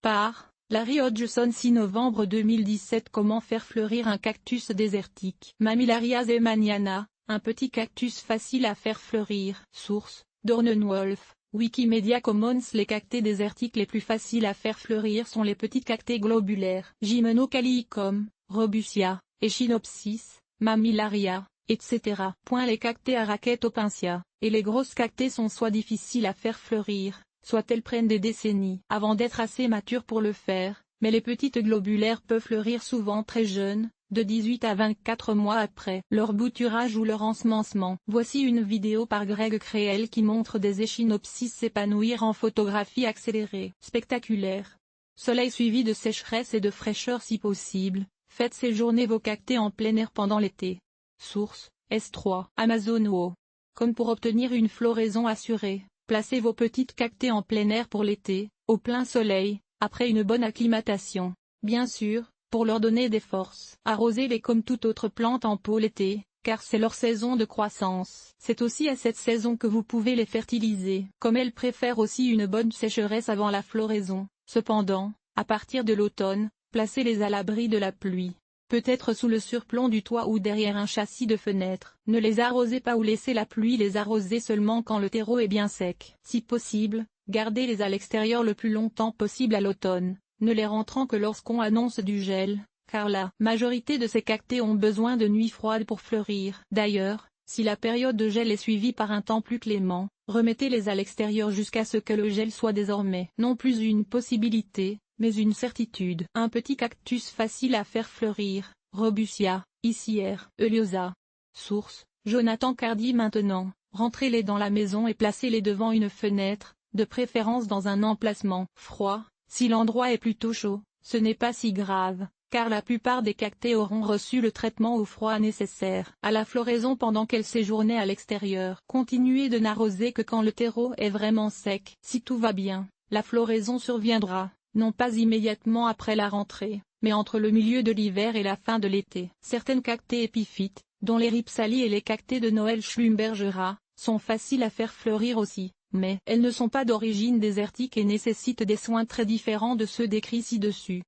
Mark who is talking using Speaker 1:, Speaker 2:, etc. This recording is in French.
Speaker 1: par Larry Hodgson 6 novembre 2017. Comment faire fleurir un cactus désertique? Mammillaria zemaniana, un petit cactus facile à faire fleurir. Source, Dornenwolf, Wikimedia Commons. Les cactés désertiques les plus faciles à faire fleurir sont les petits cactés globulaires. Gymnocaliicum, Robustia, Echinopsis, Mammillaria, etc. Les cactés à raquettes opuntia, et les grosses cactés sont soit difficiles à faire fleurir, soit elles prennent des décennies avant d'être assez matures pour le faire, mais les petites globulaires peuvent fleurir souvent très jeunes, de 18 à 24 mois après leur bouturage ou leur ensemencement. Voici une vidéo par Greg Creel qui montre des échinopsis s'épanouir en photographie accélérée. Spectaculaire. Soleil suivi de sécheresse et de fraîcheur si possible, faites séjourner vos cactés en plein air pendant l'été. Source, S3, Amazon. Comme pour obtenir une floraison assurée, placez vos petites cactés en plein air pour l'été, au plein soleil, après une bonne acclimatation. Bien sûr, pour leur donner des forces. Arrosez-les comme toute autre plante en pot l'été, car c'est leur saison de croissance. C'est aussi à cette saison que vous pouvez les fertiliser. Comme elles préfèrent aussi une bonne sécheresse avant la floraison, cependant, à partir de l'automne, placez-les à l'abri de la pluie. Peut-être sous le surplomb du toit ou derrière un châssis de fenêtre. Ne les arrosez pas ou laissez la pluie les arroser seulement quand le terreau est bien sec. Si possible, gardez-les à l'extérieur le plus longtemps possible à l'automne, ne les rentrant que lorsqu'on annonce du gel, car la majorité de ces cactés ont besoin de nuits froides pour fleurir. D'ailleurs, si la période de gel est suivie par un temps plus clément, remettez-les à l'extérieur jusqu'à ce que le gel soit désormais non plus une possibilité, mais une certitude. Un petit cactus facile à faire fleurir, Robustia, Icier, Eliosa. Source, Jonathan Cardy. Maintenant, rentrez-les dans la maison et placez-les devant une fenêtre, de préférence dans un emplacement froid. Si l'endroit est plutôt chaud, ce n'est pas si grave, car la plupart des cactés auront reçu le traitement au froid nécessaire à la floraison pendant qu'elles séjournaient à l'extérieur. Continuez de n'arroser que quand le terreau est vraiment sec. Si tout va bien, la floraison surviendra, non pas immédiatement après la rentrée, mais entre le milieu de l'hiver et la fin de l'été. Certaines cactés épiphytes, dont les rhipsalies et les cactés de Noël Schlumbergera, sont faciles à faire fleurir aussi, mais elles ne sont pas d'origine désertique et nécessitent des soins très différents de ceux décrits ci-dessus.